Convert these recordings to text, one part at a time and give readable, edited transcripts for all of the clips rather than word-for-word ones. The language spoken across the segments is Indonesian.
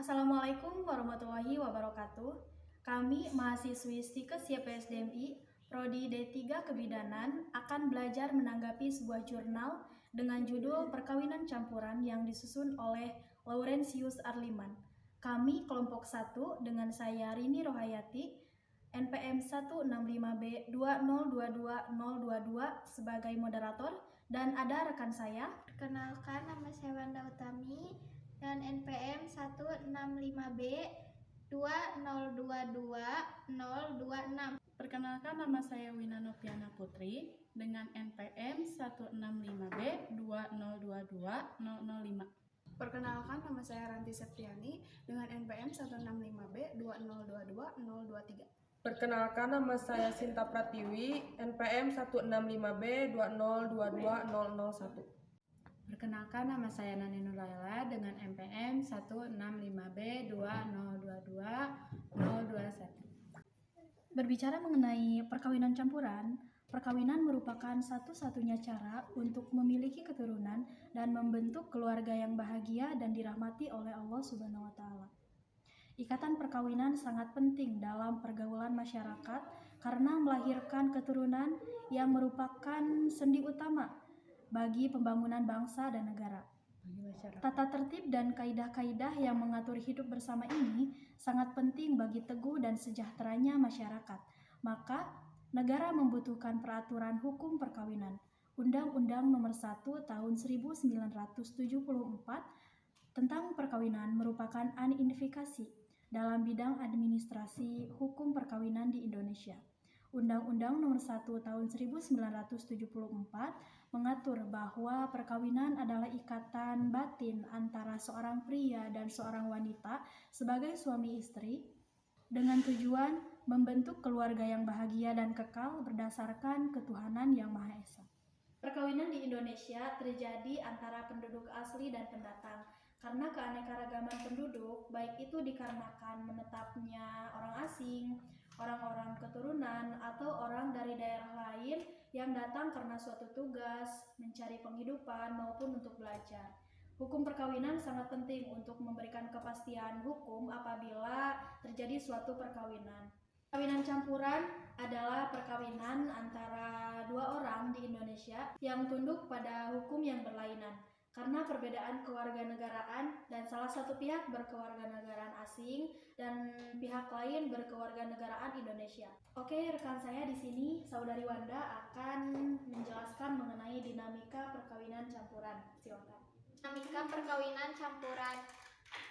Assalamualaikum warahmatullahi wabarakatuh. Kami mahasiswi Stikes YPSDMI Prodi D3 Kebidanan akan belajar menanggapi sebuah jurnal dengan judul Perkawinan Campuran yang disusun oleh Laurentius Arliman. Kami kelompok 1 dengan saya Rini Rohayati, NPM 165B2022022 sebagai moderator, dan ada rekan saya. Perkenalkan, nama saya Wanda Utami dan NPM 165B2022026. Perkenalkan, nama saya Wina Noviana Putri dengan NPM 165B2022005. Perkenalkan, nama saya Ranti Septiani dengan NPM 165B2022023. Perkenalkan, nama saya Sinta Pratiwi, NPM 165B2022001. Perkenalkan, nama saya Nani Nurlaila dengan NPM 165B2022021. Berbicara mengenai perkawinan campuran, perkawinan merupakan satu-satunya cara untuk memiliki keturunan dan membentuk keluarga yang bahagia dan dirahmati oleh Allah Subhanahu wa Ta'ala. Ikatan perkawinan sangat penting dalam pergaulan masyarakat karena melahirkan keturunan yang merupakan sendi utama bagi pembangunan bangsa dan negara. Tata tertib dan kaidah-kaidah yang mengatur hidup bersama ini sangat penting bagi teguh dan sejahteranya masyarakat. Maka, negara membutuhkan peraturan hukum perkawinan. Undang-Undang Nomor 1 Tahun 1974 tentang perkawinan merupakan unifikasi dalam bidang administrasi hukum perkawinan di Indonesia. Undang-Undang Nomor 1 Tahun 1974 mengatur bahwa perkawinan adalah ikatan batin antara seorang pria dan seorang wanita sebagai suami istri dengan tujuan membentuk keluarga yang bahagia dan kekal berdasarkan ketuhanan yang Maha Esa. Perkawinan di Indonesia terjadi antara penduduk asli dan pendatang karena keanekaragaman penduduk, baik itu dikarenakan menetapnya orang asing, orang-orang keturunan, atau orang dari daerah lain yang datang karena suatu tugas, mencari penghidupan, maupun untuk belajar. Hukum perkawinan sangat penting untuk memberikan kepastian hukum apabila terjadi suatu perkawinan. Perkawinan campuran adalah perkawinan antara dua orang di Indonesia yang tunduk pada hukum yang berlainan karena perbedaan kewarganegaraan dan salah satu pihak berkewarganegaraan asing dan pihak lain berkewarganegaraan Indonesia. Oke, rekan saya di sini, Saudari Wanda akan menjelaskan mengenai dinamika perkawinan campuran. Silakan. Dinamika perkawinan campuran.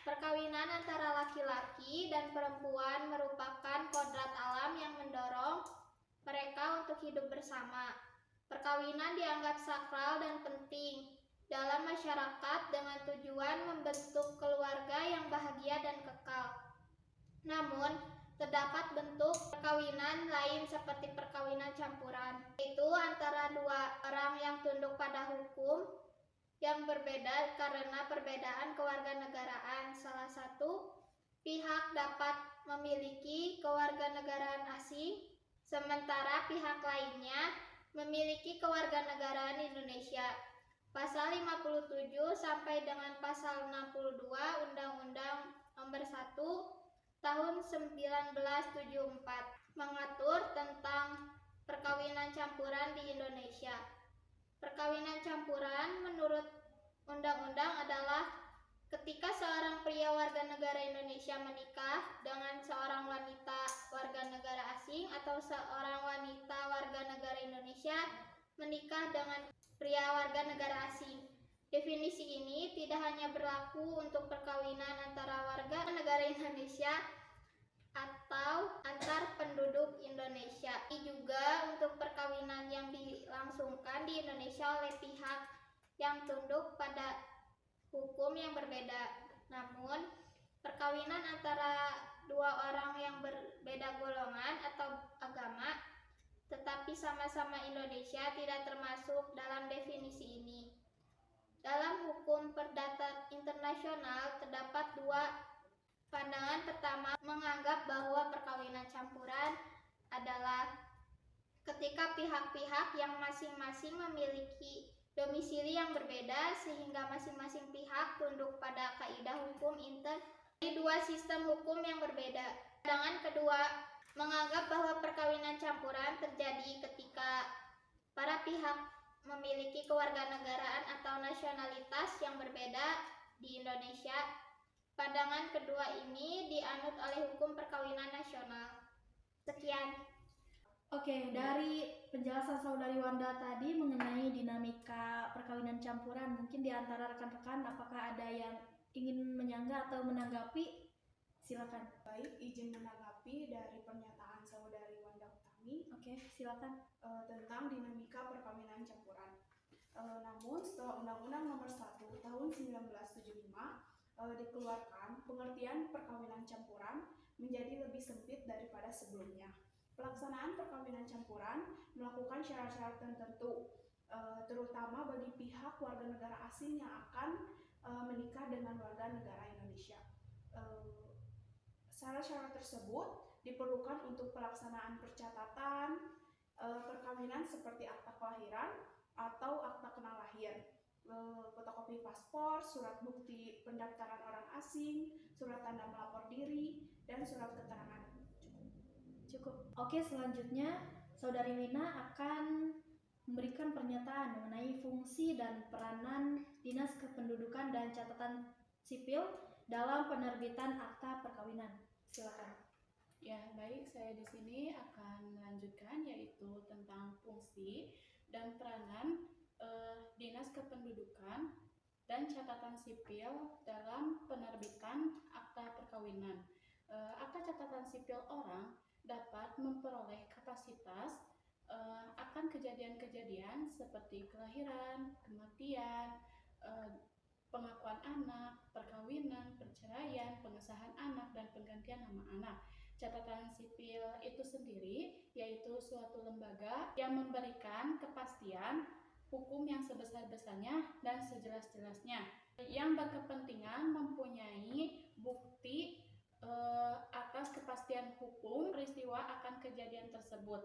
Perkawinan antara laki-laki dan perempuan merupakan kodrat alam yang mendorong mereka untuk hidup bersama. Perkawinan dianggap sakral dan penting dalam masyarakat dengan tujuan membentuk keluarga yang bahagia dan kekal. Namun, terdapat bentuk perkawinan lain seperti perkawinan campuran, yaitu antara dua orang yang tunduk pada hukum yang berbeda karena perbedaan kewarganegaraan. Salah satu pihak dapat memiliki kewarganegaraan asing, sementara pihak lainnya memiliki kewarganegaraan Indonesia. Pasal 57 sampai dengan pasal 62 Undang-Undang Nomor 1 Tahun 1974 mengatur tentang perkawinan campuran di Indonesia. Perkawinan campuran menurut undang-undang adalah ketika seorang pria warga negara Indonesia menikah dengan seorang wanita warga negara asing atau seorang wanita warga negara Indonesia menikah dengan pria warga negara asing. Definisi ini tidak hanya berlaku untuk perkawinan antara warga negara Indonesia atau antar penduduk Indonesia, ini juga untuk perkawinan yang dilangsungkan di Indonesia oleh pihak yang tunduk pada hukum yang berbeda. Namun, perkawinan antara dua orang yang berbeda golongan atau agama tetapi sama-sama Indonesia tidak termasuk dalam definisi ini. Dalam hukum perdata internasional terdapat dua pandangan. Pertama, menganggap bahwa perkawinan campuran adalah ketika pihak-pihak yang masing-masing memiliki domisili yang berbeda sehingga masing-masing pihak tunduk pada kaidah hukum Dari dua sistem hukum yang berbeda. Pandangan kedua menganggap bahwa perkawinan campuran terjadi ketika para pihak memiliki kewarganegaraan atau nasionalitas yang berbeda di Indonesia. Pandangan kedua ini dianut oleh hukum perkawinan nasional. Sekian. Oke, dari penjelasan Saudari Wanda tadi mengenai dinamika perkawinan campuran, mungkin di antara rekan-rekan apakah ada yang ingin menyanggah atau menanggapi? Silakan. Baik, izin menanggapi dari pernyataan Saudari Wanda Utami Oke, silakan. tentang dinamika perkawinan campuran. Namun setelah Undang-Undang Nomor 1 Tahun 1975 dikeluarkan, pengertian perkawinan campuran menjadi lebih sempit daripada sebelumnya. Pelaksanaan perkawinan campuran melakukan syarat-syarat tertentu, terutama bagi pihak warga negara asing yang akan menikah dengan warga negara Indonesia. Syarat-syarat tersebut diperlukan untuk pelaksanaan percatatan perkawinan seperti akta kelahiran atau akta kenal lahir, fotokopi paspor, surat bukti pendaftaran orang asing, surat tanda melapor diri, dan surat keterangan. Cukup. Oke, selanjutnya Saudari Wina akan memberikan pernyataan mengenai fungsi dan peranan Dinas Kependudukan dan Catatan Sipil dalam penerbitan akta perkawinan. Silakan. Ya, baik, saya di sini akan melanjutkan yaitu tentang fungsi dan peranan Dinas Kependudukan dan Catatan Sipil dalam penerbitan akta perkawinan. Akta catatan sipil orang dapat memperoleh kapasitas akan kejadian-kejadian seperti kelahiran, kematian, pengakuan anak, perkawinan, perceraian, pengesahan anak, dan penggantian nama anak. Catatan sipil itu sendiri yaitu suatu lembaga yang memberikan kepastian hukum yang sebesar-besarnya dan sejelas-jelasnya, yang berkepentingan mempunyai bukti atas kepastian hukum peristiwa akan kejadian tersebut.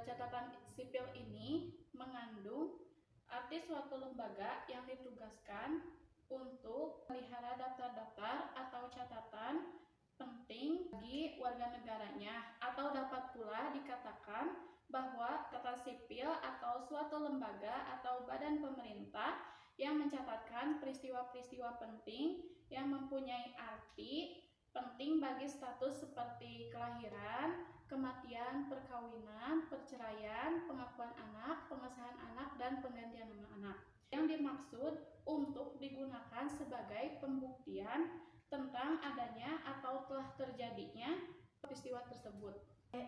Catatan sipil ini mengandung arti suatu lembaga yang ditugaskan untuk melihara daftar-daftar atau catatan penting bagi warga negaranya, atau dapat pula dikatakan bahwa catatan sipil atau suatu lembaga atau badan pemerintah yang mencatatkan peristiwa-peristiwa penting yang mempunyai arti penting bagi status seperti kelahiran, kematian, perkawinan, perceraian, pengakuan anak, pengesahan anak, dan penggantian nama anak, yang dimaksud untuk digunakan sebagai pembuktian tentang adanya atau telah terjadinya peristiwa tersebut.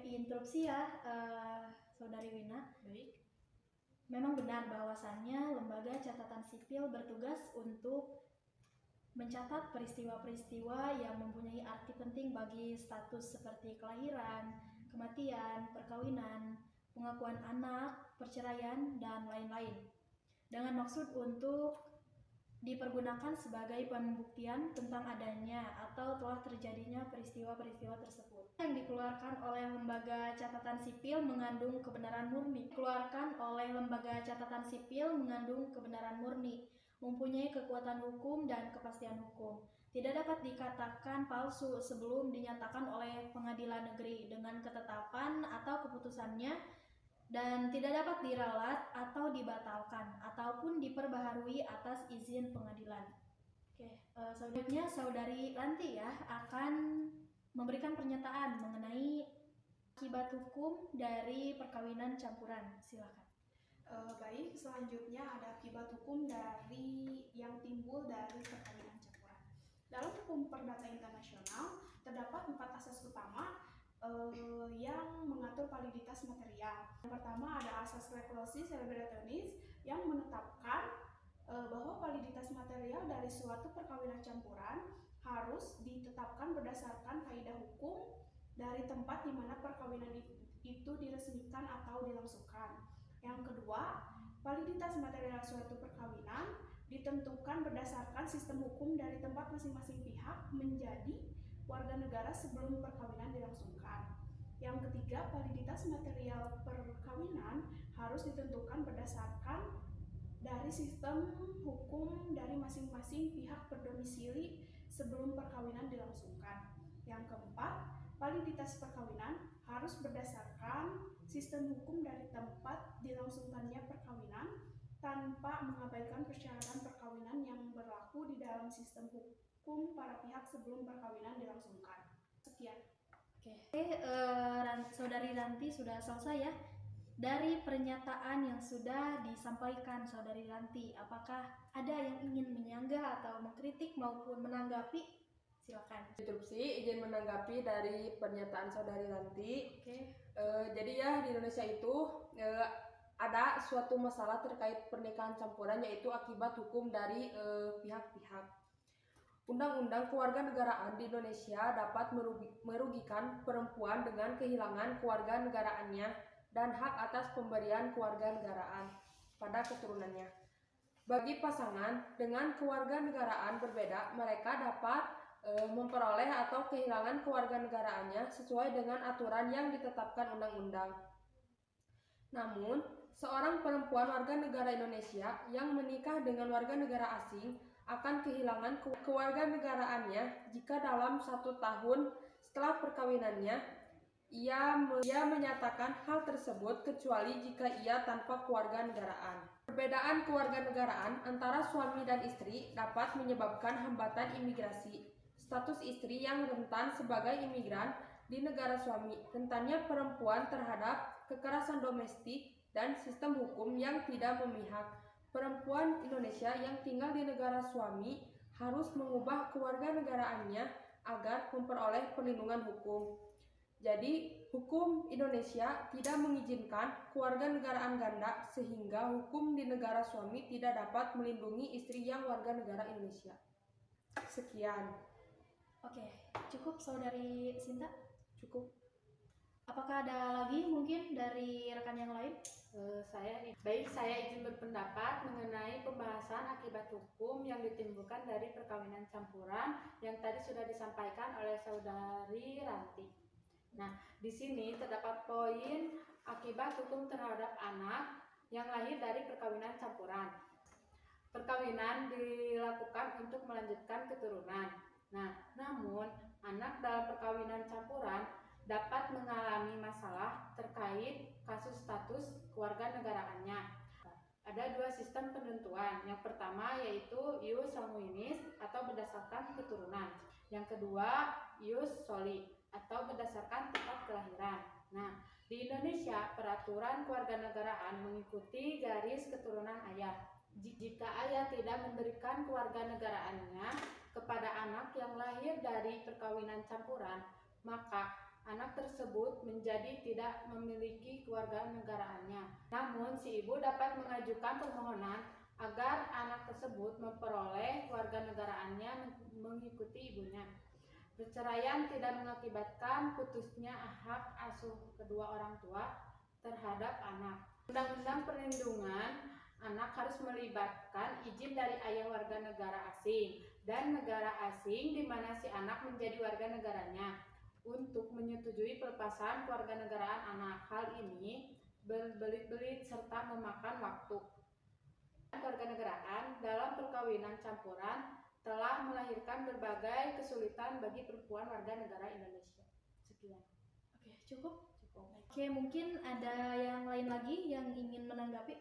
Interupsi ya, Saudari Wina. Baik. Memang benar bahwasannya lembaga catatan sipil bertugas untuk mencatat peristiwa-peristiwa yang mempunyai arti penting bagi status seperti kelahiran, kematian, perkawinan, pengakuan anak, perceraian, dan lain-lain, dengan maksud untuk dipergunakan sebagai pembuktian tentang adanya atau telah terjadinya peristiwa-peristiwa tersebut. Yang dikeluarkan oleh lembaga catatan sipil mengandung kebenaran murni. Mempunyai kekuatan hukum dan kepastian hukum. Tidak dapat dikatakan palsu sebelum dinyatakan oleh pengadilan negeri dengan ketetapan atau keputusannya, dan tidak dapat diralat atau dibatalkan ataupun diperbaharui atas izin pengadilan. Oke, selanjutnya Saudari Ranti ya akan memberikan pernyataan mengenai akibat hukum dari perkawinan campuran. Silakan. Baik, selanjutnya ada akibat hukum yang timbul dari perkawinan campuran. Dalam hukum perdata internasional terdapat 4 asas utama yang mengatur validitas material. Yang pertama ada asas reclusi celebratonis yang menetapkan bahwa validitas material dari suatu perkawinan campuran harus ditetapkan berdasarkan kaidah hukum dari tempat di mana perkawinan itu diresmikan atau dilangsungkan. Yang kedua, validitas material suatu perkawinan ditentukan berdasarkan sistem hukum dari tempat masing-masing pihak menjadi warga negara sebelum perkawinan dilangsungkan. Yang ketiga, validitas material perkawinan harus ditentukan berdasarkan dari sistem hukum dari masing-masing pihak berdomisili sebelum perkawinan dilangsungkan. Yang keempat, validitas perkawinan harus berdasarkan sistem hukum dari tempat dilangsungkannya perkawinan tanpa mengabaikan persyaratan perkawinan yang berlaku di dalam sistem hukum para pihak sebelum perkawinan dilangsungkan. Sekian. Saudari Ranti sudah selesai ya. Dari pernyataan yang sudah disampaikan Saudari Ranti, apakah ada yang ingin menyanggah atau mengkritik maupun menanggapi? Silakan. Interupsi, izin menanggapi dari pernyataan Saudari Ranti. Oke. Jadi ya di Indonesia itu ada suatu masalah terkait pernikahan campuran, yaitu akibat hukum dari pihak-pihak. Undang-undang kewarganegaraan di Indonesia dapat merugikan perempuan dengan kehilangan kewarganegaraannya dan hak atas pemberian kewarganegaraan pada keturunannya. Bagi pasangan dengan kewarganegaraan berbeda, mereka dapat memperoleh atau kehilangan kewarganegaraannya sesuai dengan aturan yang ditetapkan undang-undang. Namun, seorang perempuan warga negara Indonesia yang menikah dengan warga negara asing akan kehilangan kewarganegaraannya jika dalam 1 tahun setelah perkawinannya ia menyatakan hal tersebut, kecuali jika ia tanpa kewarganegaraan. Perbedaan kewarganegaraan antara suami dan istri dapat menyebabkan hambatan imigrasi. Status istri yang rentan sebagai imigran di negara suami, rentannya perempuan terhadap kekerasan domestik dan sistem hukum yang tidak memihak. Perempuan Indonesia yang tinggal di negara suami harus mengubah kewarganegaraannya agar memperoleh perlindungan hukum. Jadi, hukum Indonesia tidak mengizinkan kewarganegaraan ganda, sehingga hukum di negara suami tidak dapat melindungi istri yang warga negara Indonesia. Sekian. Oke, cukup Saudari Sinta? Cukup. Apakah ada lagi mungkin dari rekan yang lain? Saya izin berpendapat mengenai pembahasan akibat hukum yang ditimbulkan dari perkawinan campuran yang tadi sudah disampaikan oleh Saudari Ranti. Nah, di sini terdapat poin akibat hukum terhadap anak yang lahir dari perkawinan campuran. Perkawinan dilakukan untuk melanjutkan keturunan. Nah, namun anak dalam perkawinan campuran dapat mengalami masalah terkait kasus status kewarganegaraannya. Ada 2 sistem penentuan. Yang pertama yaitu ius sanguinis atau berdasarkan keturunan. Yang kedua ius soli atau berdasarkan tempat kelahiran. Nah, di Indonesia peraturan kewarganegaraan mengikuti garis keturunan ayah. Jika ayah tidak memberikan kewarganegaraannya kepada anak yang lahir dari perkawinan campuran, maka anak tersebut menjadi tidak memiliki kewarganegaraannya. Namun, si ibu dapat mengajukan permohonan agar anak tersebut memperoleh kewarganegaraannya mengikuti ibunya. Perceraian tidak mengakibatkan putusnya hak asuh kedua orang tua terhadap anak. Undang-undang perlindungan anak harus melibatkan izin dari ayah warga negara asing dan negara asing di mana si anak menjadi warga negaranya untuk menyetujui pelepasan kewarganegaraan anak. Hal ini berbelit-belit serta memakan waktu. Kewarganegaraan dalam perkawinan campuran telah melahirkan berbagai kesulitan bagi perempuan warga negara Indonesia. Sekian. Oke, cukup. Oke, mungkin ada yang lain lagi yang ingin menanggapi?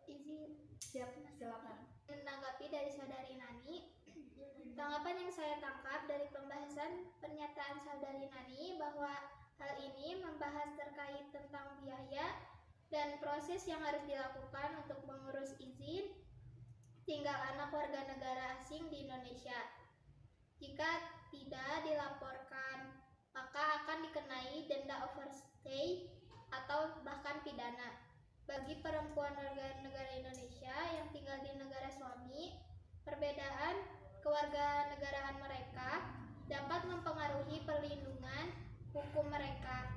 Izin Silakan. menanggapi dari Saudari Nani. Tanggapan yang saya tangkap dari pembahasan pernyataan Saudari Nani bahwa hal ini membahas terkait tentang biaya dan proses yang harus dilakukan untuk mengurus izin tinggal anak warga negara asing di Indonesia. Jika tidak dilaporkan, maka akan dikenai denda overstay atau bahkan pidana. Bagi perempuan warga negara Indonesia yang tinggal di negara suami, perbedaan kewarganegaraan mereka dapat mempengaruhi perlindungan hukum mereka.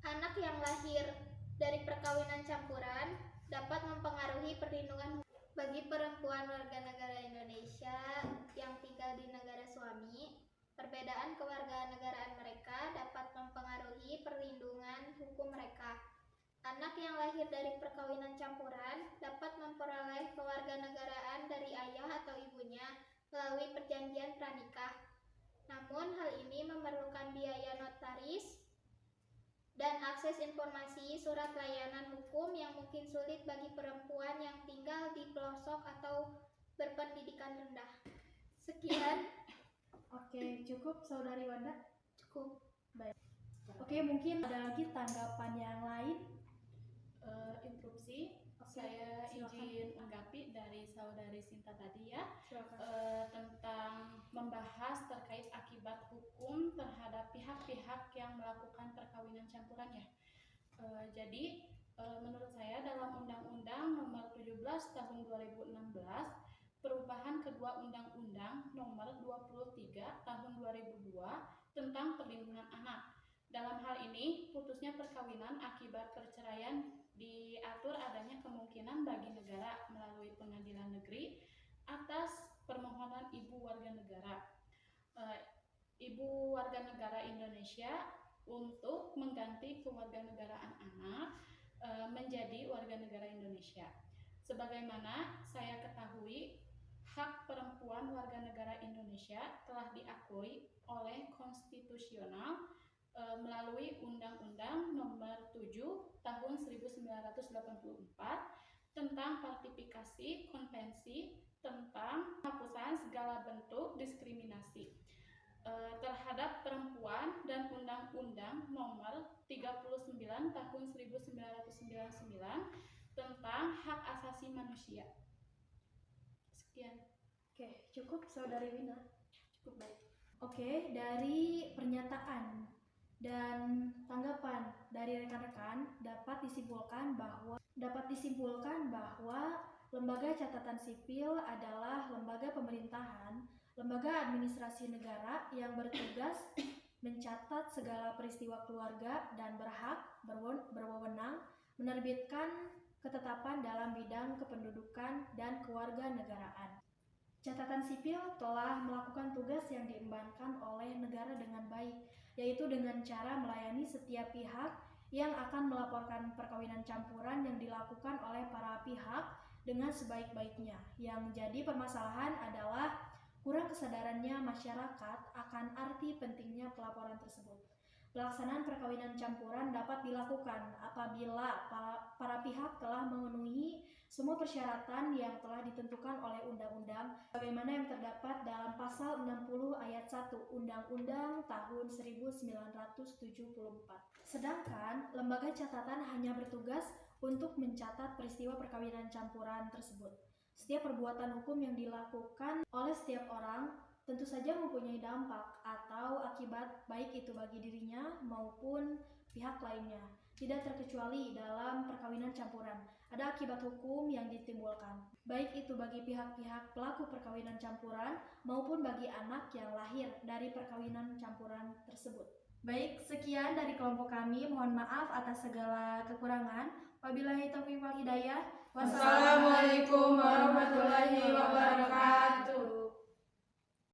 Anak yang lahir dari perkawinan campuran dapat mempengaruhi perlindungan hukum. Bagi perempuan warga negara Indonesia yang tinggal di negara suami, perbedaan kewarganegaraan mereka dapat mempengaruhi perlindungan hukum mereka. Anak yang lahir dari perkawinan campuran dapat memperoleh kewarganegaraan dari ayah atau ibunya melalui perjanjian pranikah. Namun hal ini memerlukan biaya notaris dan akses informasi surat layanan hukum yang mungkin sulit bagi perempuan yang tinggal di pelosok atau berpendidikan rendah. Sekian. Oke, cukup Saudari Wanda? Cukup. Oke, mungkin ada lagi tanggapan yang lain? Interupsi, saya silakan. izin menanggapi dari Saudari Sinta tadi ya, Silakan. tentang membahas terkait akibat hukum terhadap pihak-pihak yang melakukan perkawinan campuran ya. Jadi menurut saya dalam Undang-Undang Nomor 17 Tahun 2016 perubahan kedua Undang-Undang Nomor 23 Tahun 2002 tentang perlindungan anak. Dalam hal ini, putusnya perkawinan akibat perceraian diatur adanya kemungkinan bagi negara melalui pengadilan negeri atas permohonan ibu warga negara. Ibu warga negara Indonesia untuk mengganti kewarganegaraan anak menjadi warga negara Indonesia. Sebagaimana saya ketahui, hak perempuan warga negara Indonesia telah diakui oleh konstitusional melalui Undang-Undang Nomor 7 Tahun 1984 tentang ratifikasi konvensi tentang penghapusan segala bentuk diskriminasi terhadap perempuan dan Undang-Undang Nomor 39 Tahun 1999 tentang hak asasi manusia. Sekian. Oke, cukup Saudari Wina? Cukup baik. Oke, dari pernyataan dan tanggapan dari rekan-rekan dapat disimpulkan bahwa lembaga catatan sipil adalah lembaga pemerintahan, lembaga administrasi negara yang bertugas mencatat segala peristiwa keluarga dan berwenang menerbitkan ketetapan dalam bidang kependudukan dan kewarganegaraan. Catatan sipil telah melakukan tugas yang diembankan oleh negara dengan baik, yaitu dengan cara melayani setiap pihak yang akan melaporkan perkawinan campuran yang dilakukan oleh para pihak dengan sebaik-baiknya. Yang menjadi permasalahan adalah kurang kesadarannya masyarakat akan arti pentingnya pelaporan tersebut. Pelaksanaan perkawinan campuran dapat dilakukan apabila para pihak telah memenuhi semua persyaratan yang telah ditentukan oleh undang-undang bagaimana yang terdapat dalam pasal 60 ayat 1 Undang-Undang tahun 1974. Sedangkan lembaga catatan hanya bertugas untuk mencatat peristiwa perkawinan campuran tersebut. Setiap perbuatan hukum yang dilakukan oleh setiap orang tentu saja mempunyai dampak atau akibat baik itu bagi dirinya maupun pihak lainnya. Tidak terkecuali dalam perkawinan campuran, ada akibat hukum yang ditimbulkan, baik itu bagi pihak-pihak pelaku perkawinan campuran maupun bagi anak yang lahir dari perkawinan campuran tersebut. Baik, sekian dari kelompok kami. Mohon maaf atas segala kekurangan. Wabillahi taufiq wal hidayah. Wassalamualaikum warahmatullahi wabarakatuh.